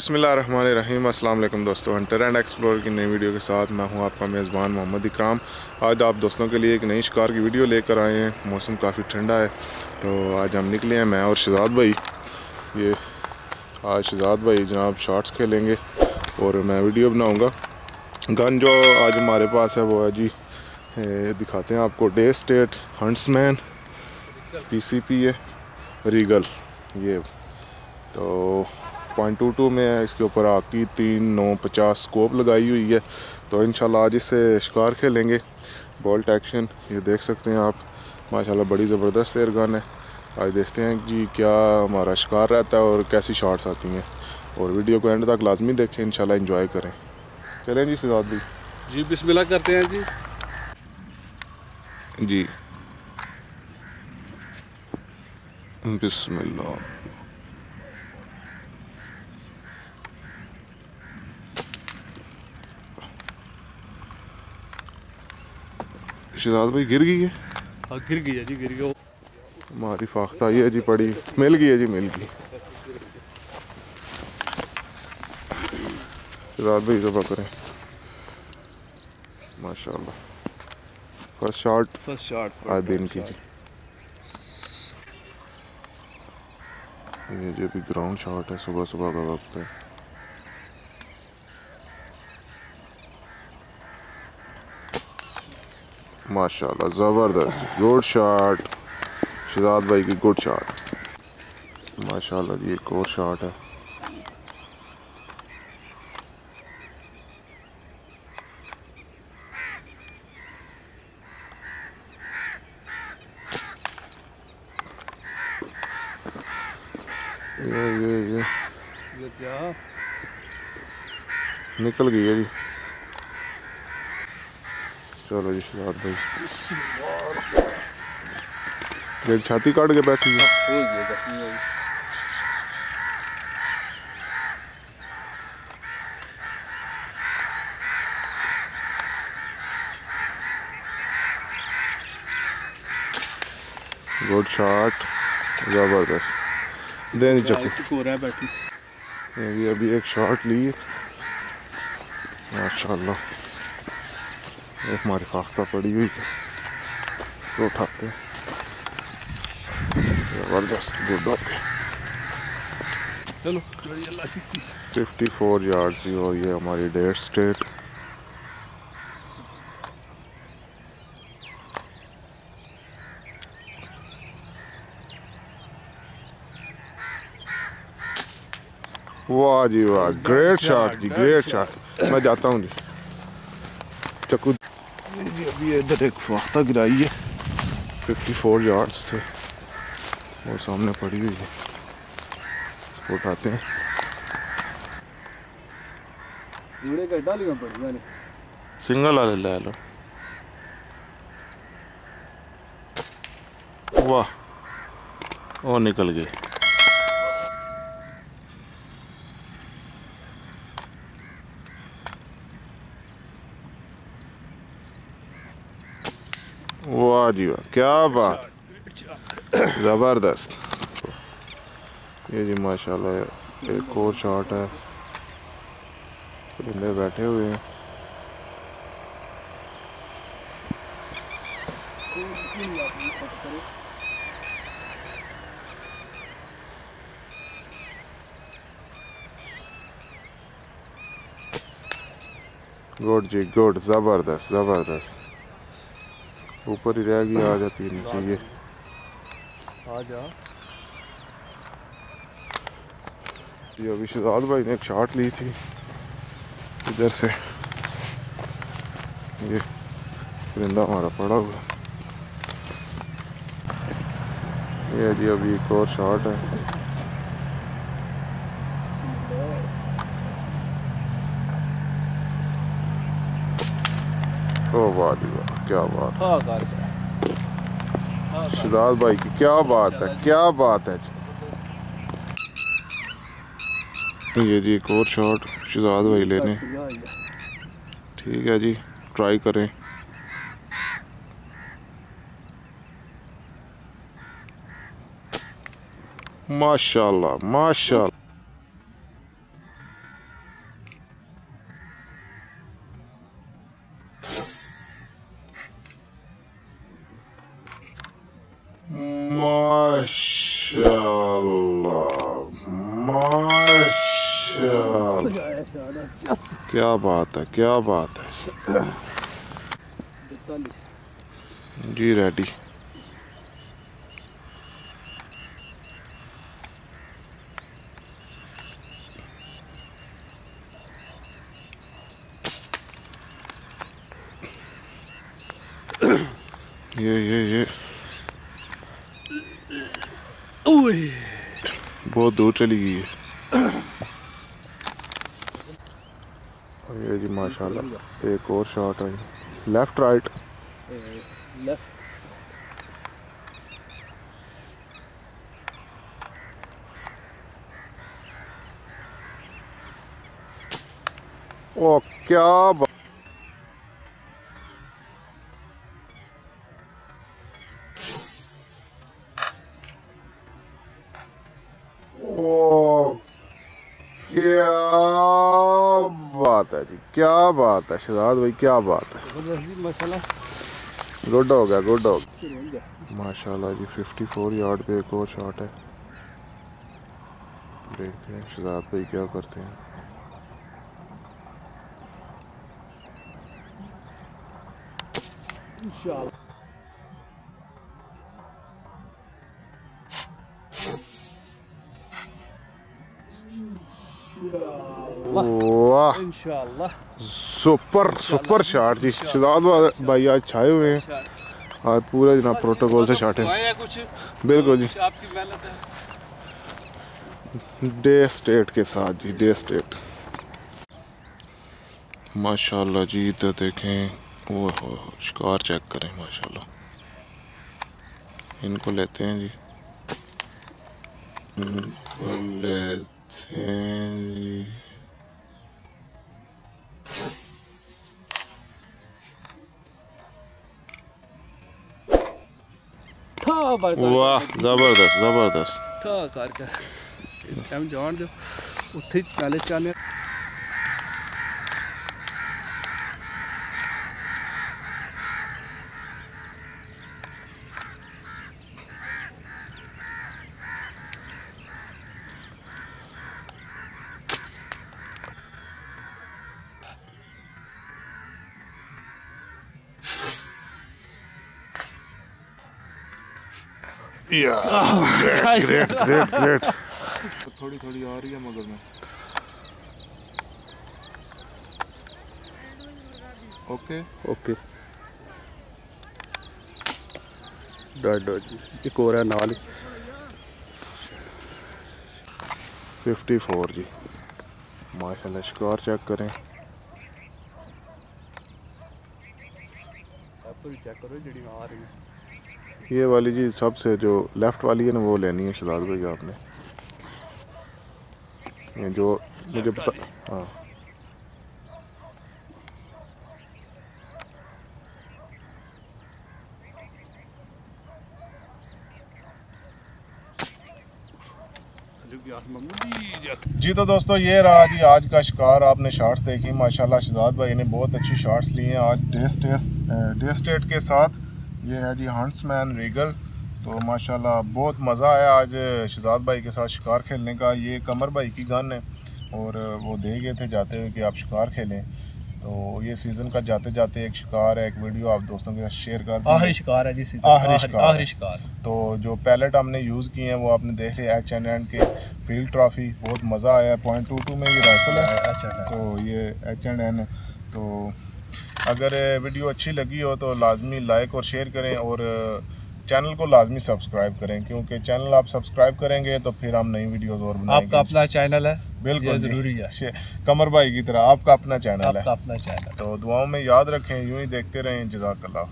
बिस्मिल्लाहिर्रहमानिर्रहीम। अस्सलाम वालेकुम दोस्तों, हंटर एंड एक्सप्लोर की नई वीडियो के साथ मैं हूं आपका मेज़बान मोहम्मद इकराम। आज आप दोस्तों के लिए एक नई शिकार की वीडियो लेकर आए हैं। मौसम काफ़ी ठंडा है तो आज हम निकले हैं, मैं और शहजाद भाई। ये आज शहजाद भाई जनाब शॉट्स खेलेंगे और मैं वीडियो बनाऊँगा। गन जो आज हमारे पास है वो है जी, दिखाते हैं आपको, डे स्टेट हंट्समैन PCP है रीगल। ये तो 0.22 में है, इसके ऊपर आपकी 3.950 स्कोप लगाई हुई है। तो इंशाल्लाह आज इससे शिकार खेलेंगे। बोल्ट एक्शन ये देख सकते हैं आप, माशाल्लाह बड़ी ज़बरदस्त एयर गन है। आज देखते हैं जी क्या हमारा शिकार रहता है और कैसी शॉट्स आती हैं। और वीडियो को एंड तक लाजमी देखें, इंशाल्लाह एंजॉय करें। चलें जी सजाद भाई। जी बिस्मिल्लाह करते हैं जी। जी बिस्मिल्लाह। शहजाद भाई गिर गई है। हाँ गिर गई है जी, गिर गई। हमारी फाख्ता ये जी पड़ी, मिल गई है जी, मिल गई। शहजाद भाई ज़बह करें, माशाल्लाह। फर्स्ट शॉट आज दिन की जी। ये जो भी ग्राउंड शॉट है, सुबह सुबह का वक्त है। माशाल्लाह ज़बरदस्त, गुड शॉट शहजाद भाई की, गुड शॉट माशाल्लाह जी। एक और शॉट है। ये क्या निकल गई है जी। चलो जी शहजाद भाई, ये छाती काट के बैठी है। हो गया जख्मी है। गुड शॉट, ज़बरदस्त। देनी चक्कू हो रहा है बैठी। ये भी अभी एक शॉट ली है माशाल्लाह। एक हमारी फाख्ता पड़ी हुई है, इसको उठाते हैं। ज़बरदस्त, गुड डॉग। चलो 54 यार्ड्स ही हो, ये हमारी डेट स्टेट। वाह जी वाह, ग्रेट शॉट जी, ग्रेट शॉट। मैं जाता हूँ जी चक्कू जी। अभी इधर एक फाख्ता गिराई है 54 यार्ड्स से, और सामने पड़ी हुई है, इसको उठाते हैं। सिंगल वाले ले लो। वाह, वो निकल गई। वाह जी वाह, क्या बात, ज़बरदस्त। ये जी माशाल्लाह एक और शॉट है। परिंदे बैठे हुए हैं। गुड जी गुड, ज़बरदस्त ज़बरदस्त। ऊपर ही रह गई, आ जाती है नीचे। ये अभी शहजाद भाई ने एक शॉट ली थी इधर से। ये परिंदा हमारा पड़ा हुआ। ये जी अभी एक और शॉट है। ओ वाह जी वाह, क्या बात, शहजाद भाई की क्या बात है, क्या बात है जी। ये जी एक और शॉट शहजाद भाई लेने। ठीक है जी, ट्राई करें। माशाल्लाह माशाल्लाह। माशाल्लाह, क्या बात है, क्या बात है जी। रेडी। ये बहुत दूर चली गई है। ये जी माशाल्लाह एक और शॉट है। Left right left. ओ क्या क्या बात है जी, क्या बात है शहजाद भाई, क्या बात है। गुड हो गया, गुड हो गया माशाल्लाह जी। 54 यार्ड पे एक और शॉट है। देखते हैं शहजाद भाई क्या करते हैं। इंशाल्लाह। वाह, इंशाल्लाह। सुपर सुपर शॉट जी। शहजाद भाई आज छाए हुए हैं, आज पूरा जनाब प्रोटोकॉल से शॉट है। कुछ बिल्कुल जी, आपकी मेहनत है। डे स्टेट के साथ जी, डे स्टेट माशाल्लाह जी। इधर देखें, वो शिकार चेक करें माशाल्लाह। इनको लेते हैं जी, इनको लेते हैं जी। वाह, जबरदस्त जबरदस्त। टाइम जान दो उत्थे चाले चाले। Great great great great. थोड़ी थोड़ी आ रही है मगर में। Okay okay dot G. एक और है नाल 54 जी माशाल्लाह। शिकार चेक करें, चेक करो जी आ रही है। ये वाली जी सबसे जो लेफ्ट वाली है ना वो लेनी है शहजाद भाई आपने। ये जो मुझे पता, हाँ जी। तो दोस्तों ये रहा जी आज का शिकार। आपने शॉट्स देखी माशाल्लाह। शहजाद भाई ने बहुत अच्छी शॉट्स ली हैं आज डे स्टेट के साथ। ये है जी हंट्समैन रीगल। तो माशाल्लाह बहुत मज़ा आया आज शहजाद भाई के साथ शिकार खेलने का। ये कमर भाई की गन है और वो दे गए थे जाते हुए कि आप शिकार खेलें। तो ये सीज़न का जाते जाते एक शिकार है, एक वीडियो आप दोस्तों के साथ शेयर कर दें। आखिरी शिकार है जी, आखिरी शिकार। तो जो पैलेट हमने यूज़ किए हैं वो आपने देख लिया, H&N के फील्ड ट्रॉफी। बहुत मज़ा आया। .22 में ये राइफल है। तो ये H&N है। तो अगर वीडियो अच्छी लगी हो तो लाजमी लाइक और शेयर करें और चैनल को लाजमी सब्सक्राइब करें, क्योंकि चैनल आप सब्सक्राइब करेंगे तो फिर हम नई वीडियोस और बनाएंगे। आपका अपना चैनल है, बिल्कुल ज़रूरी है। कमर भाई की तरह आपका अपना चैनल है। आपका अपना चैनल। तो दुआओं में याद रखें, यूं ही देखते रहें। जज़ाकल्लाह।